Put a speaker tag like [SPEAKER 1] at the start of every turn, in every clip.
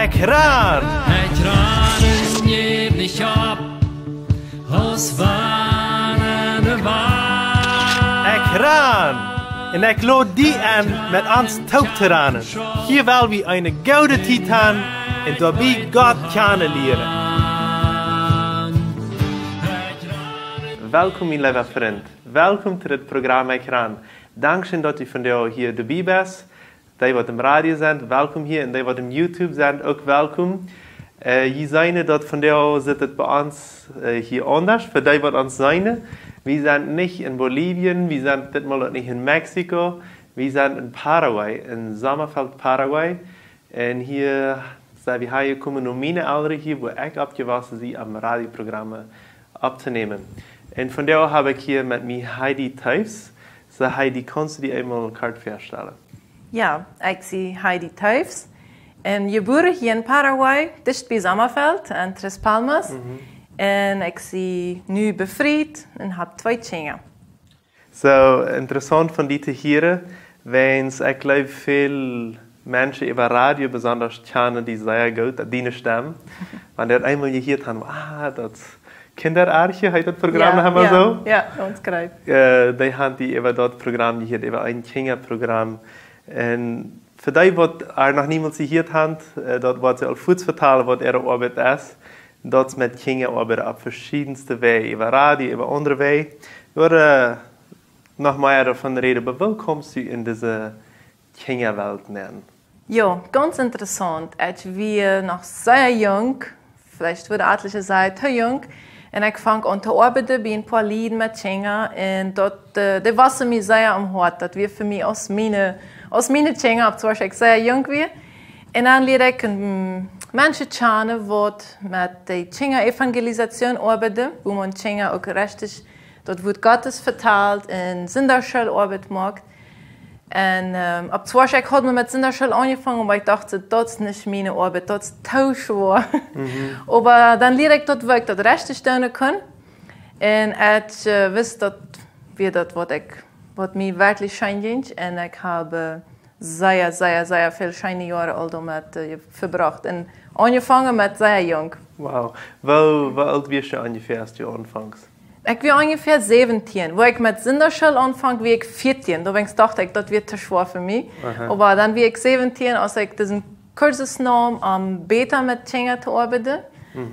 [SPEAKER 1] Ekran!
[SPEAKER 2] Ekranen geef niet op, als wanneer waar.
[SPEAKER 1] Ekran! En ik lood die aan met ons touwteranen. Hier wil we een gouden titan en daarbij God kennen leren. Welkom, mijn lieve vriend. Welkom to het programma Ekran. Dankzij dat u vandaag hier erbij bent. Die wat im radio zijn, welkom hier. En die wat im YouTube zijn, ook welkom. Je zijn dat vandaag zit het bij ons hier anders. Voor die wat ons zijn. We zijn niet in Bolivie, we zijn ditmaal ook niet in Mexico. We zijn in Paraguay, in Sommerfeld, Paraguay. En hier zijn we gekomen om mijn ouderen hier, waar ik opgewassen zie, om radioprogramma op te nemen. En vandaag heb ik hier met mij Heidi Thuis. So Heidi, kannst du die eenmaal kort voorstellen?
[SPEAKER 3] Ja, ik zie Heidi Thuis. En geboren hier in Paraguay, dicht bij Sommerfeld en Tres Palmas. En ik zie nu bevrijd en heb 2 kinderen.
[SPEAKER 1] Zo interessant van die te horen, want ik geloof veel mensen over radio besonders kennen die zeer goed dat die stem. Want dat eenmaal gehoord hebben, dat kinderaartje heet dat programma helemaal zo?
[SPEAKER 3] Ja, ons krijg.
[SPEAKER 1] Die hebben die over dat programma gehoord, over een kinderprogramma. En voor die wat er nog niemand gehoord heeft, dat wat ze al voets vertalen wat er arbeid is, dat is met kinderarbeid op verschillende wijzen, over radio, over andere wijzen. We worden nog meer davon reden, maar wie kommst du in deze kinderwelt nennen?
[SPEAKER 3] Ja, ganz interessant. Ich war noch sehr jung, vielleicht würde etliche sagen, zu jung. En ik vang aan te arbeiten bij een paar lieden met Kinderen. En dat was mir sehr am Hart. Dat weer voor mij als mijn Kinderen, zoals ik sehr jong was. En dan leerde ik mensen kennen wat met de Kinder-Evangelisatie arbeiten. Wo man Kinder ook richtig, dat wordt Gottes vertaald en Zinderschularbeit maakt. En op Zwarsek had me met Zinderschul angefangen, maar ik dacht, dat is niet mijn arbeid, dat is te schwer. Maar dan leerde ik dat ik dat richtig doen kan. En ik wist dat weer dat wat mij werkelijk schijn ging. En ik heb zeer veel schijne jaren al daarmee verbracht. En angefangen met zeer jong.
[SPEAKER 1] Wauw. Hoe oud was je ongeveer als je aanvangt?
[SPEAKER 3] Ik was ongeveer 17. Wo ik met Zinderschul aanvang, was ik 14. Toen dacht ik, dat wordt te zwaar voor mij. Maar dan was ik 17, als ik deze cursus nam om beter met Kinderen te arbeiten.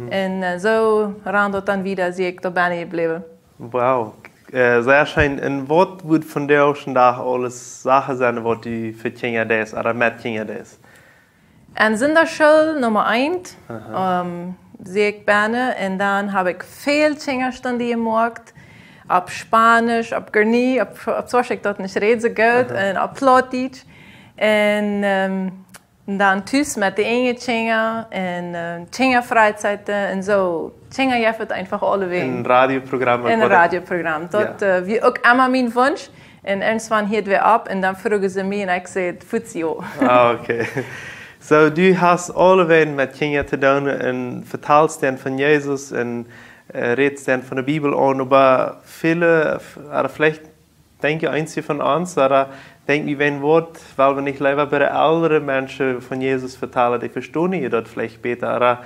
[SPEAKER 3] En zo rand dat dan weer, zie ik daar bijna gebleven.
[SPEAKER 1] Wauw. Sehr schön. En wat wordt vandaag vandaag alles zaken zijn wat u voor Kinderen deed, of met Kinderen deed?
[SPEAKER 3] En Zinderschul nummer 1. Zie ik bijna. En dan heb ik veel Kinderstunden gemaakt. Op Spanisch, op Gurnee, op zoals ik dat niet reed zo goed. En op Plattdeutsch. En dan thuis met de enge Kinder. En Kinderfreizeiten en zo. Kinder je het einfach alle wegen.
[SPEAKER 1] Een radioprogramma.
[SPEAKER 3] In een radioprogramma. Dat was ook allemaal mijn wens. En irgendwann hield we op. En dan vroegen ze me en ik zei, voedsel.
[SPEAKER 1] Oké. So, du hast alle wegen met Kinderen te doen en vertaalst dan van Jezus en redest dan van de Bibel aan, maar viele, oder vielleicht denk je eentje van ons, oder denk je een woord, weil we niet liever bij de oudere mensen van Jezus vertalen, die verstaan je dat vielleicht beter, oder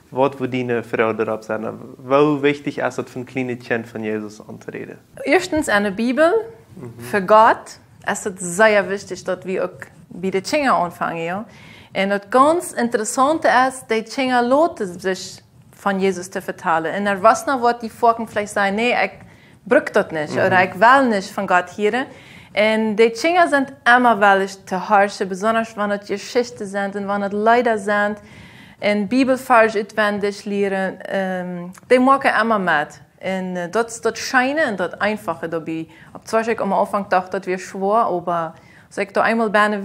[SPEAKER 1] wat we die vrouw erop zijn. Hoe wichtig is het van kleine kind van Jezus aan te reden?
[SPEAKER 3] Eerstens aan de Bibel, voor God, is het zeer wichtig dat we ook bij de Kinderen aanvangen, ja. En het ganz interessante is, dat Kinder laten zich van Jezus te vertalen. En er was nog wat die volken vielleicht zeggen, nee, ik bruk dat niet, of ik wil niet van God horen. En die Kinder zijn immer wel te harschen, besonders wanneer het geschichten zijn en wanneer het leider zijn. En Bibelvers uitwendig leren, die maken immer met. En dat is dat schijnen en dat einfache daarbij. Op zoals ik am Anfang dacht, dat weer schwer, maar als ik daar eenmaal bijna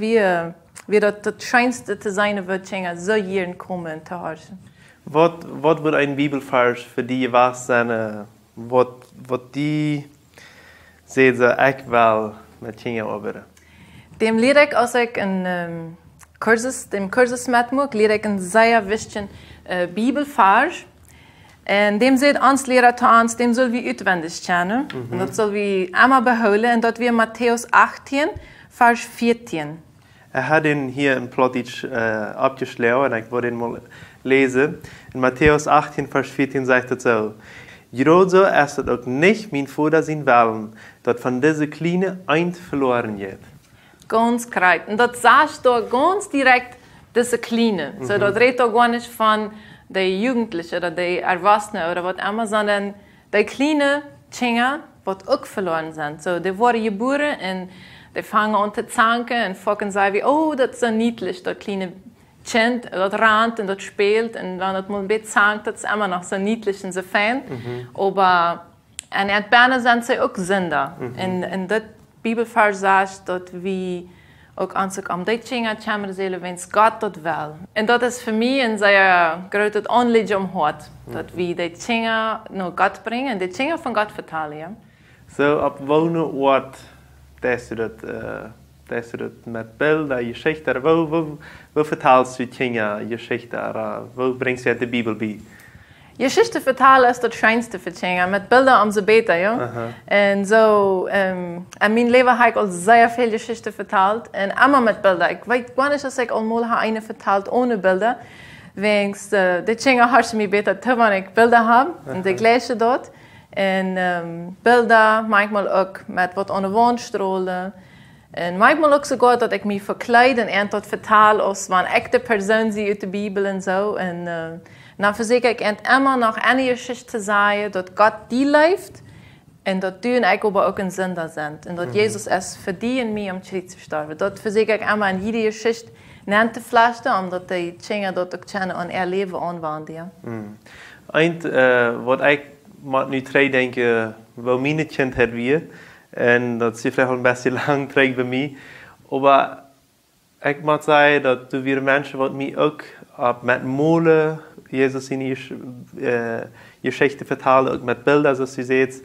[SPEAKER 3] weer dat schijnste te zijn, wat Kinder zo hier komen te harschen.
[SPEAKER 1] Wat wordt een Bibelvers voor die je was zijn, wat die zegt ze, ik wil met Kinderen arbeiden?
[SPEAKER 3] Dem leer ik, als ik een cursus met moet, leer ik een zeer wichtige Bibelvers. En dem zegt ons leraar te ons, dem zullen we uitwendig kennen. En dat zullen we allemaal behouden. En dat weer Matthäus 18, vers 14.
[SPEAKER 1] hat ihn hier in Plotitsch abgeschlagen und ich wollte ihn mal lesen. In Matthäus 18, Vers 14 sagt es so: Jerozo ist es auch nicht mein Vater sein Willen, dass von dieser Kleine eins verloren geht.
[SPEAKER 3] Ganz korrekt. Und das sagst du ganz direkt, diese Kleine. So, das redet auch gar nicht von den Jugendlichen oder den Erwachsenen oder was immer, sondern die kleinen Kinder, die auch verloren sind. So, die wurden geboren und die fangen an zu zanken und fucken sagen wie, oh, das ist so niedlich, das kleine Kind, das rennt und das spielt und dann das mal ein bisschen zankt, das ist immer noch so niedlich und so fein. Aber in Erdbeeren sind sie auch Sünder. Und das Bibelvers sagt, dass wir auch anzug am die Kinder kommen sollen, wenn es Gott das will. Und das ist für mich ein sehr großes Anliegen am Hart, dass wir die Kinder nach Gott bringen und die Kinder von Gott vertellen. Ja?
[SPEAKER 1] So, ab welchem Ort tust du das mit Bildern, Geschichten? Wo verteilst du die Kinder Geschichten? Wo bringst du die Bibel bei?
[SPEAKER 3] Geschichte vertellen ist das Schönste für Kinder. Mit Bildern umso besser, ja. Und so, in meinem Leben habe ich auch sehr viel Geschichte vertelt. Und immer mit Bildern. Ich weiß gar nicht, dass ich einmal eine vertelt ohne Bilder. Wenigstens, die Kinder hartschen mich besser, wenn ich Bilder habe. Und die gleiche dort. Und Bilder, manchmal auch mit was an der Wand strahlen. Und manchmal auch sogar, dass ich mich verkleide und dort vertelle, als eine echte Person sie aus der Bibel und so. Und dann versuche ich immer noch eine Geschichte zu sagen, dass Gott die lebt und dass du und ich aber auch ein Sünder sind. Und dass Jesus es für die und mich am Kreuz gestorben. Das versuche ich immer in jede Geschichte zu flechten, damit die Kinder dort auch kennen und ihr Leben anwenden. Ja.
[SPEAKER 1] Was ich nu denke, wo meine Kind hat wir, und das ist vielleicht ein bisschen lang trägt bei mir, aber ich muss sagen, dass du wir Menschen, die mich auch mit Mole Jesus in die Geschichte vertellen, auch mit Bildern, so sie seht.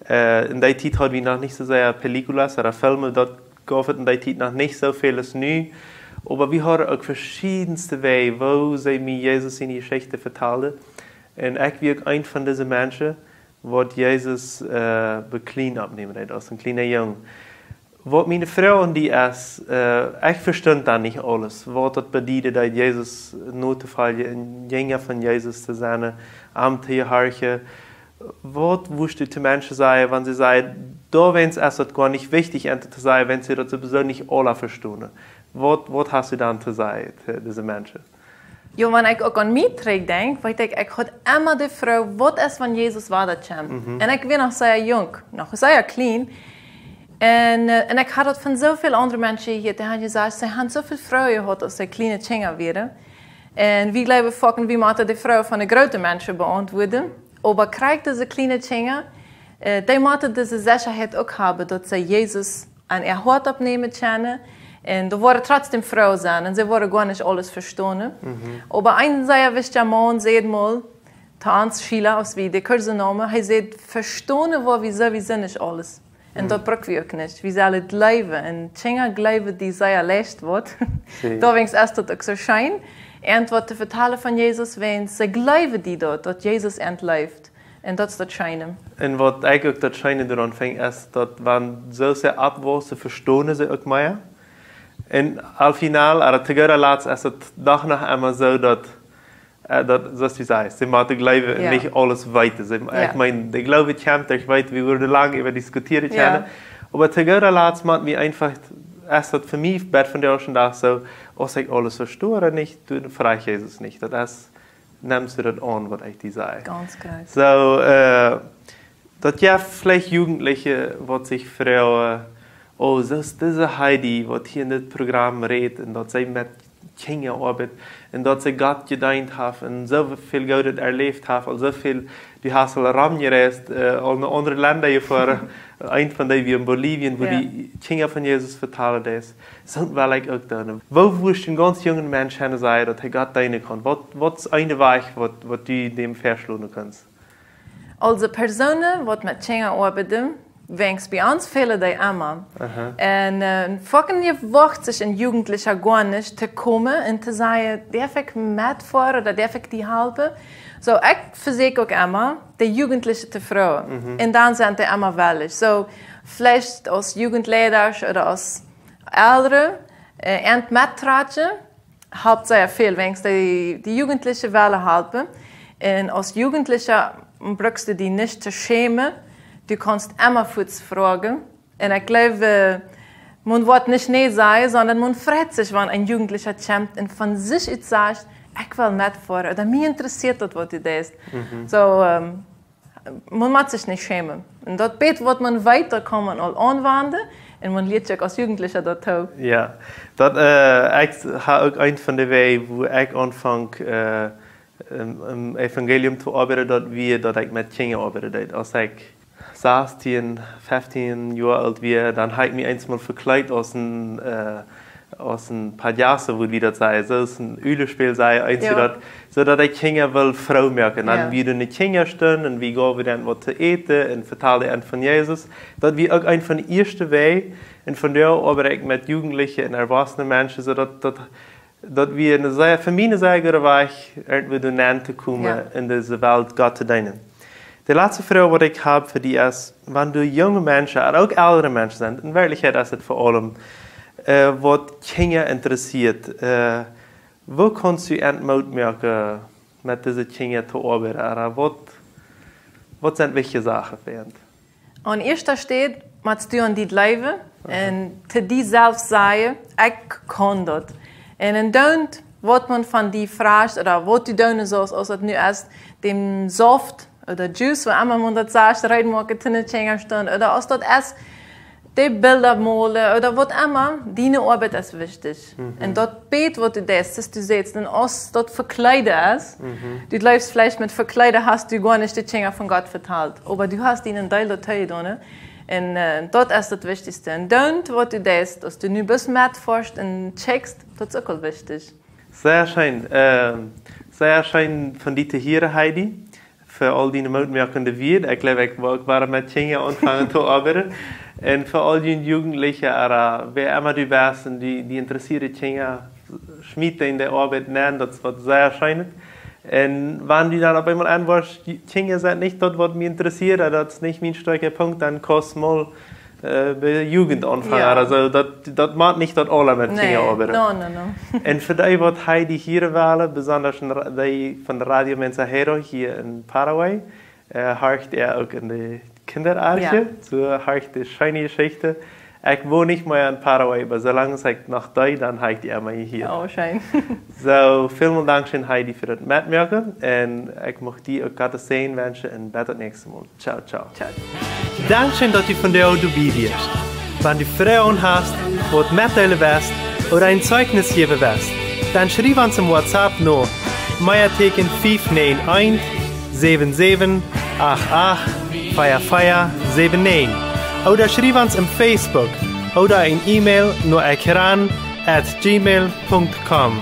[SPEAKER 1] In der Zeit hatten wir noch nicht so sehr Películas oder Filme, dort gab es in der Zeit noch nicht so vieles neu. Aber wir haben auch verschiedenste Wege, wo sie mir Jesus in die Geschichte vertellen. Und ich bin ein von diesen Menschen, die Jesus beklein abnehmen, als ein kleiner Junge. Was meine Frau und die ist, ich verstand da nicht alles. Was das bedeutet, dass Jesus notfallen, ein Jünger von Jesus zu sein, am Tierharche. Was willst du zu Menschen sagen, wenn sie sagen, da wenn es erst gar nicht wichtig ist, zu sagen, wenn sie das sowieso nicht alle verstehen? Was hast du dann zu sagen, diese Menschen?
[SPEAKER 3] Ja, wenn ich auch an mich denke, weil ich habe immer die Frage, was ist, wenn Jesus weiterkommt? Und ich bin noch sehr jung, noch sehr klein. Und ich hatte von so vielen anderen Menschen hier, die haben gesagt, sie haben so viel Freude gehabt, als sie kleine Kinder wären. Und wir glauben, wie man die Freude von den großen Menschen beantworten. Aber kriegt diese kleinen Kinder, die müssen diese Sicherheit auch haben, dass sie Jesus an ihr Hort abnehmen können. Und da waren trotzdem Frauen sein und sie wollen gar nicht alles verstehen. Aber ein sehr wichtiger Mann sagt mal, Hans Schiller, als wir die Kurse nehmen, er sagt, verstehen wir sowieso nicht alles. Und das brauchen wir auch nicht. Wir sollen leben. Und Kinder glauben, die sehr leicht wird. Da wenigstens erst das auch so schein. Und was zu vertellen von Jesus, wenn sie glauben, die dort, dass Jesus entläuft. Und das ist das Scheine. Und
[SPEAKER 1] was eigentlich das Scheine daran fängt, ist, dass wenn so sehr abwächst, verstehen sie auch mehr. Und al final, aber zu guter Letzt ist es doch noch einmal so, dass zoals u zei, ze moeten geloven niet alles weten. Ik meine, die Glaube kommt, ich weiß, wir würden lange über diskutieren können. Aber zu guter Letzt muss wir einfach, es hat für mich, bei von der schon da so, als ich alles verstehe oder nicht, dann frage ich Jesus nicht. Das nimmst du das an, was ich dir sage.
[SPEAKER 3] Ganz geil.
[SPEAKER 1] So, dass ja vielleicht Jugendliche, die sich fragen, oh, das ist diese Heidi, die hier in das Programm redet, und dass sie mit Kindern arbeitet, und dass sie Gott gedient hat, und so viel Gott erlebt hat, und so viel, die hast al gereist, al naar andere Länder gefahren, ein von denen wie in Bolivien, wo die Kinder von Jesus vertellen ist. So will ich auch tun. Wo willst du einen ganz jungen Menschen sagen, dass er Gott dienen kann? Was ist eine Weg, was du dem verschlungen kannst?
[SPEAKER 3] Also Personen, die mit Kindern arbeiten, wenigstens bei uns fehlen die immer. Und fucking je wacht sich ein Jugendlicher gar nicht zu kommen und zu sagen, darf ich mitfahren oder darf ich die helfen? So, ich versuche auch immer, die Jugendlichen zu fragen. Und dann sind die immer willig. So, vielleicht als Jugendleiter oder als Ältere, En mettraatje helpt sehr viel, wenn die Jugendlichen willen helpen. En als Jugendliche brauchst du die nicht zu schämen. Du kannst immer Fuß fragen. Und ich glaube, man wird nicht nee sein, sondern man freut sich, wenn ein Jugendlicher kommt und von sich aus sagt, ich will mitfahren oder mich interessiert das, was du denkst. So, man muss sich nicht schämen. Und dort wird man weiterkommen und anwenden und man lernt sich als Jugendlicher dort auch.
[SPEAKER 1] Ja, dat ich habe auch ein von den Wegen, wo ich anfange, im Evangelium zu arbeiten, dass ich mit Kindern arbeite. Als ich 16, 15 Jahre alt war, dann habe ich mich einmal verkleidet aus ein Payaso, wo wieder sei, so ein Ülespiel sei, so dass ich Kinder will Frau merken. Dann wie du nicht Kinder stehen und wie gehen wir dann was zu essen und vertellen von Jesus. Das war auch ein von den ersten Wegen. Und von der arbeite ich mit Jugendlichen und erwachsenen Menschen, so dass wir eine sehr, für mich eine sehr gute Weg irgendwie zu kommen, in diese Welt Gott zu dienen. Die letzte Frage, die ich habe für dich ist, wenn du junge Menschen, aber auch ältere Menschen sind, in Wirklichkeit ist es vor allem, was Kinder interessiert, wo kannst du entmut merken, mit diesen Kindern zu arbeiten? Oder was sind wichtige Sachen für ihn?
[SPEAKER 3] An erster steht, musst du an die leben und zu dir selbst sagen, ich kann das. Und dann, was man von dir fragt, oder was du tun sollst, als es nu ist, dem Saft oder Juice, was immer man das sagt, reinmachen, zu den Kindern stehen, oder als das ist, die Bilder malen oder was immer, deine Arbeit ist wichtig. Und das Bett, was du das du siehst, und als das verkleidet ist, du läufst vielleicht mit Verkleider, hast du gar nicht die Kinder von Gott verteilt, aber du hast ihnen Teil dazu getan. Und das ist das Wichtigste. Und dann, was du das, dass du nu bis mitforschst und checkst, das ist auch wichtig.
[SPEAKER 1] Sehr schön von dir zu hören, Heidi. Für all die Mutmerkende wird. Ich glaube, ich war mit Kindern anfangen zu arbeiten. Und für all die Jugendlichen, wer immer du bist und die interessierte Kinder, schmieden in der Arbeit nennen, das wird sehr schön. Und wenn du dann auf einmal anwärst, die Kinder sind nicht das, was mich interessiert, das ist nicht mein starker Punkt, dann kannst du mal bei Jugend anfangen. Ja. Also, das macht nicht das alle mit Kindern arbeiten.
[SPEAKER 3] No.
[SPEAKER 1] Und für die, was Heidi hier wählen, besonders die von der Radio Mensajero hier in Paraguay, hört auch in die Kinderarche, so hört die schöne Geschichte. Ich wohne nicht mehr in Paraguay, aber solange ich noch da bin, dann hört ihr immer hier.
[SPEAKER 3] Oh, schön.
[SPEAKER 1] So, vielen Dank schön, Heidi, für das Mitmachen. Und ich möchte dir auch Gottes Segen wünschen und bis zum nächsten Mal. Ciao, ciao. Dankeschön, dass du von der dabei bist. Wenn du Fragen hast, was mitteilen willst oder ein Zeugnis geben willst, dann schreib uns im WhatsApp noch Meierteken 591 77 88 4479 oder schreib uns im Facebook oder ein E-Mail nur ekran@gmail.com.